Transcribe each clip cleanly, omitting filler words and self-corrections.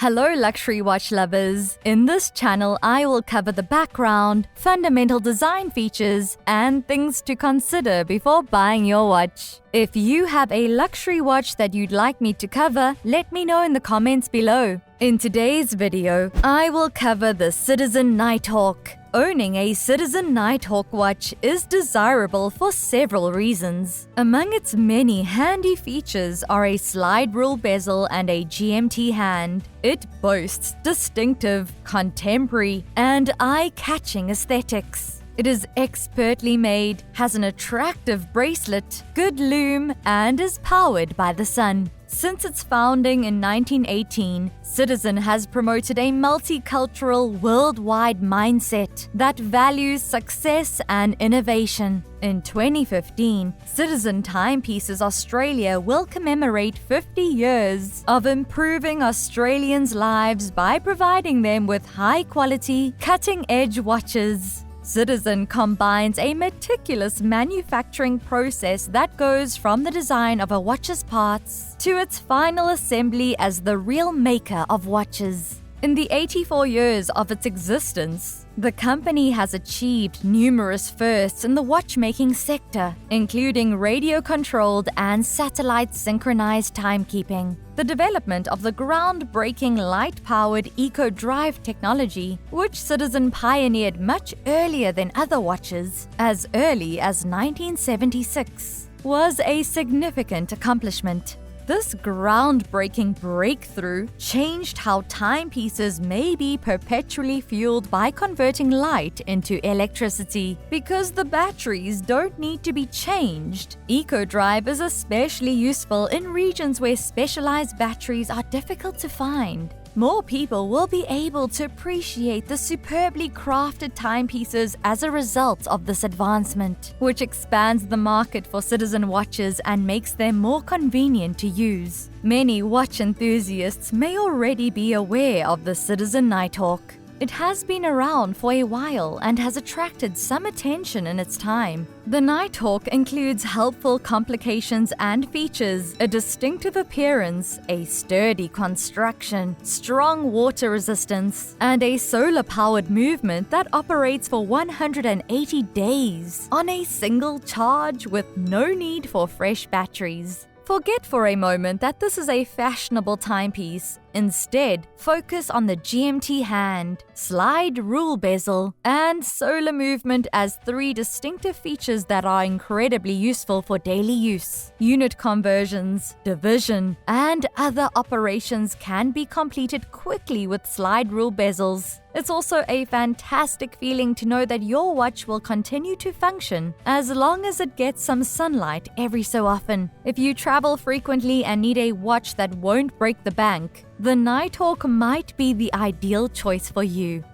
Hello luxury watch lovers! In this channel, I will cover the background, fundamental design features, and things to consider before buying your watch. If you have a luxury watch that you'd like me to cover, let me know in the comments below. In today's video, I will cover the Citizen Nighthawk. Owning a Citizen Nighthawk watch is desirable for several reasons. Among its many handy features are a slide rule bezel and a GMT hand. It boasts distinctive, contemporary, and eye-catching aesthetics. It is expertly made, has an attractive bracelet, good lume, and is powered by the sun. Since its founding in 1918, Citizen has promoted a multicultural, worldwide mindset that values success and innovation. In 2015, Citizen Timepieces Australia will commemorate 50 years of improving Australians' lives by providing them with high-quality, cutting-edge watches. Citizen combines a meticulous manufacturing process that goes from the design of a watch's parts to its final assembly as the real maker of watches. In the 84 years of its existence, the company has achieved numerous firsts in the watchmaking sector, including radio-controlled and satellite-synchronized timekeeping, the development of the groundbreaking light-powered Eco-Drive technology, which Citizen pioneered much earlier than other watches, as early as 1976, was a significant accomplishment. This groundbreaking breakthrough changed how timepieces may be perpetually fueled by converting light into electricity. Because the batteries don't need to be changed, Eco-Drive is especially useful in regions where specialized batteries are difficult to find. More people will be able to appreciate the superbly crafted timepieces as a result of this advancement, which expands the market for Citizen watches and makes them more convenient to use. Many watch enthusiasts may already be aware of the Citizen Nighthawk. It has been around for a while and has attracted some attention in its time. The Nighthawk includes helpful complications and features, a distinctive appearance, a sturdy construction, strong water resistance, and a solar-powered movement that operates for 180 days on a single charge with no need for fresh batteries. Forget for a moment that this is a fashionable timepiece. Instead, focus on the GMT hand, slide rule bezel, and solar movement as three distinctive features that are incredibly useful for daily use. Unit conversions, division, and other operations can be completed quickly with slide rule bezels. It's also a fantastic feeling to know that your watch will continue to function as long as it gets some sunlight every so often. If you travel frequently and need a watch that won't break the bank, the Nighthawk might be the ideal choice for you.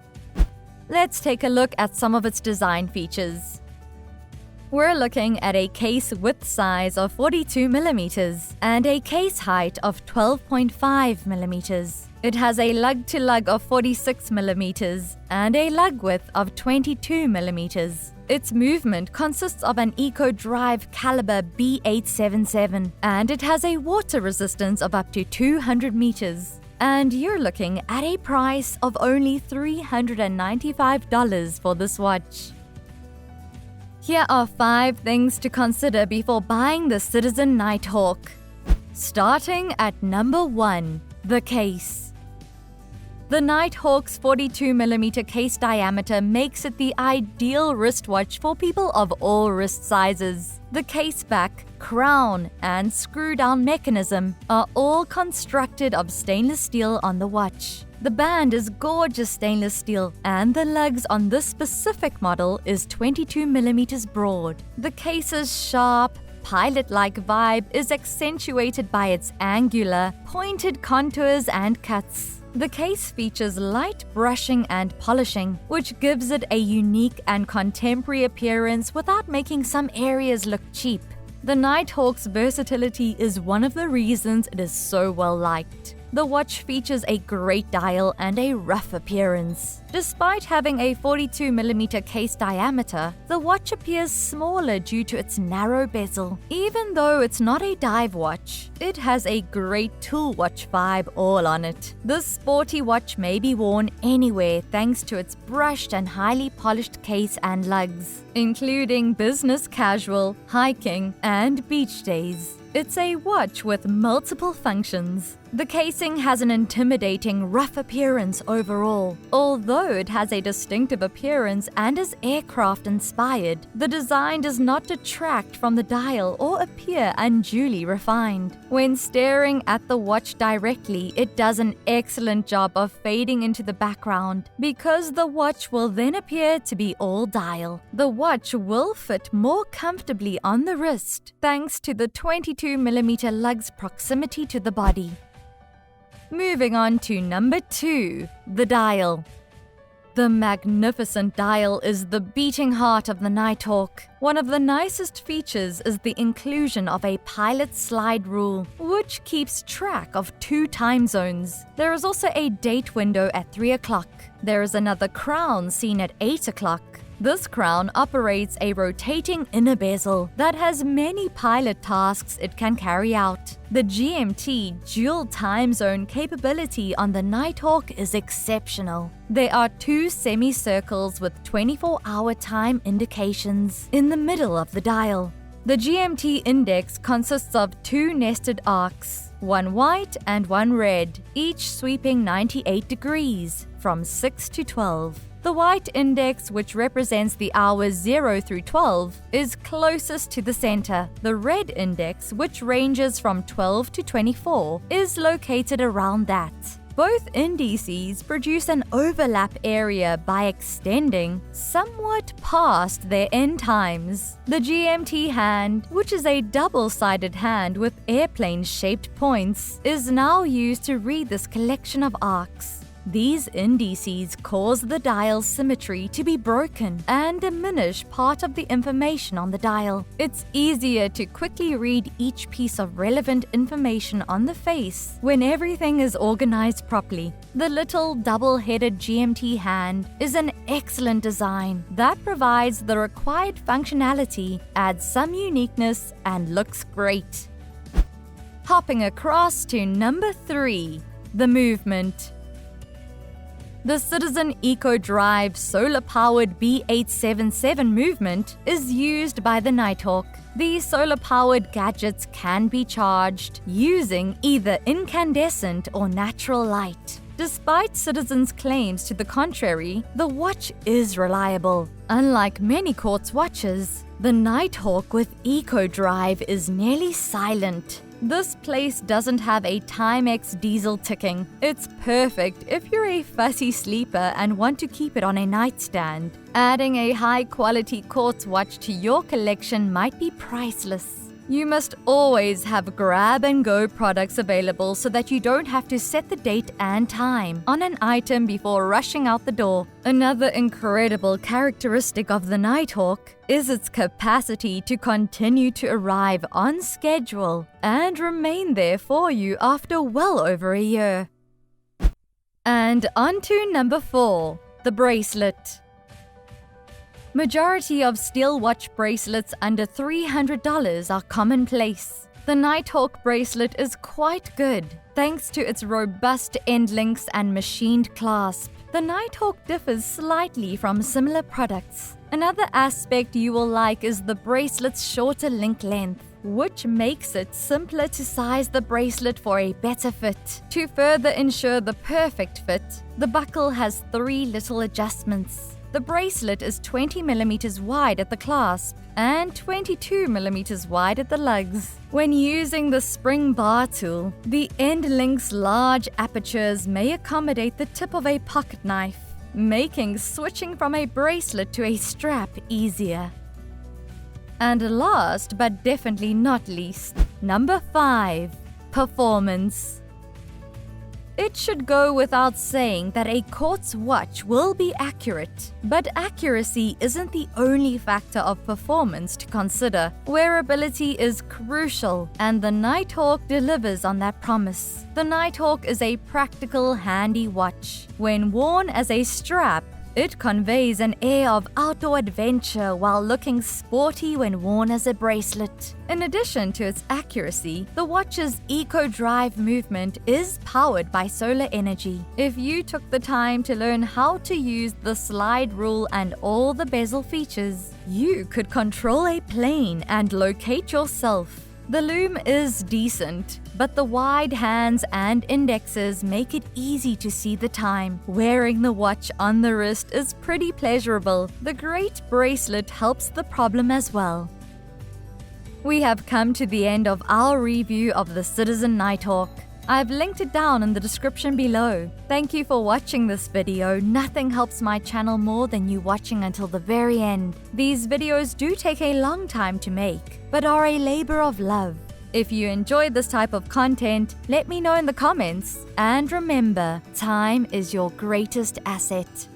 Let's take a look at some of its design features. We're looking at a case width size of 42mm and a case height of 12.5mm. It has a lug-to-lug of 46mm and a lug width of 22mm. Its movement consists of an Eco-Drive caliber B877 and it has a water resistance of up to 200 meters. And you're looking at a price of only $395 for this watch. Here are 5 things to consider before buying the Citizen Nighthawk. Starting at number 1, the case. The Nighthawk's 42mm case diameter makes it the ideal wristwatch for people of all wrist sizes. The case back, crown, and screw-down mechanism are all constructed of stainless steel on the watch. The band is gorgeous stainless steel, and the lugs on this specific model is 22mm broad. The case's sharp, pilot-like vibe is accentuated by its angular, pointed contours and cuts. The case features light brushing and polishing, which gives it a unique and contemporary appearance without making some areas look cheap. The Nighthawk's versatility is one of the reasons it is so well liked. The watch features a great dial and a rough appearance. Despite having a 42mm case diameter, the watch appears smaller due to its narrow bezel. Even though it's not a dive watch, it has a great tool watch vibe all on it. This sporty watch may be worn anywhere thanks to its brushed and highly polished case and lugs, including business casual, hiking, and beach days. It's a watch with multiple functions. The casing has an intimidating, rough appearance overall. Although it has a distinctive appearance and is aircraft-inspired, the design does not detract from the dial or appear unduly refined. When staring at the watch directly, it does an excellent job of fading into the background because the watch will then appear to be all dial. The watch will fit more comfortably on the wrist thanks to the 22mm lug's proximity to the body. Moving on to number 2, the dial. The magnificent dial is the beating heart of the Nighthawk. One of the nicest features is the inclusion of a pilot slide rule, which keeps track of 2 time zones. There is also a date window at 3 o'clock. There is another crown seen at 8 o'clock. This crown operates a rotating inner bezel that has many pilot tasks it can carry out. The GMT dual time zone capability on the Nighthawk is exceptional. There are 2 semicircles with 24-hour time indications in the middle of the dial. The GMT index consists of 2 nested arcs, one white and one red, each sweeping 98 degrees from 6 to 12. The white index, which represents the hours 0 through 12, is closest to the center. The red index, which ranges from 12 to 24, is located around that. Both indices produce an overlap area by extending somewhat past their end times. The GMT hand, which is a double-sided hand with airplane-shaped points, is now used to read this collection of arcs. These indices cause the dial's symmetry to be broken and diminish part of the information on the dial. It's easier to quickly read each piece of relevant information on the face when everything is organized properly. The little double-headed GMT hand is an excellent design that provides the required functionality, adds some uniqueness, and looks great. Hopping across to number 3, the movement. The Citizen Eco-Drive solar-powered B877 movement is used by the Nighthawk. These solar-powered gadgets can be charged using either incandescent or natural light. Despite Citizen's claims to the contrary, the watch is reliable. Unlike many quartz watches, the Nighthawk with Eco-Drive is nearly silent. This place doesn't have a Timex diesel ticking. It's perfect if you're a fussy sleeper and want to keep it on a nightstand. Adding a high-quality quartz watch to your collection might be priceless. You must always have grab-and-go products available so that you don't have to set the date and time on an item before rushing out the door. Another incredible characteristic of the Nighthawk is its capacity to continue to arrive on schedule and remain there for you after well over a year. And on to number 4, the bracelet. Majority of steel watch bracelets under $300 are commonplace. The Nighthawk bracelet is quite good, thanks to its robust end links and machined clasp. The Nighthawk differs slightly from similar products. Another aspect you will like is the bracelet's shorter link length, which makes it simpler to size the bracelet for a better fit. To further ensure the perfect fit, the buckle has 3 little adjustments. The bracelet is 20mm wide at the clasp and 22mm wide at the lugs. When using the spring bar tool, the end link's large apertures may accommodate the tip of a pocket knife, making switching from a bracelet to a strap easier. And last but definitely not least, number 5, performance. It should go without saying that a quartz watch will be accurate, but accuracy isn't the only factor of performance to consider. Wearability is crucial, and the Nighthawk delivers on that promise. The Nighthawk is a practical, handy watch. When worn as a strap, it conveys an air of outdoor adventure while looking sporty when worn as a bracelet. In addition to its accuracy, the watch's Eco-Drive movement is powered by solar energy. If you took the time to learn how to use the slide rule and all the bezel features, you could control a plane and locate yourself. The loom is decent, but the wide hands and indexes make it easy to see the time. Wearing the watch on the wrist is pretty pleasurable. The great bracelet helps the problem as well. We have come to the end of our review of the Citizen Nighthawk. I've linked it down in the description below. Thank you for watching this video. Nothing helps my channel more than you watching until the very end. These videos do take a long time to make, but are a labor of love. If you enjoyed this type of content, let me know in the comments. And remember, time is your greatest asset.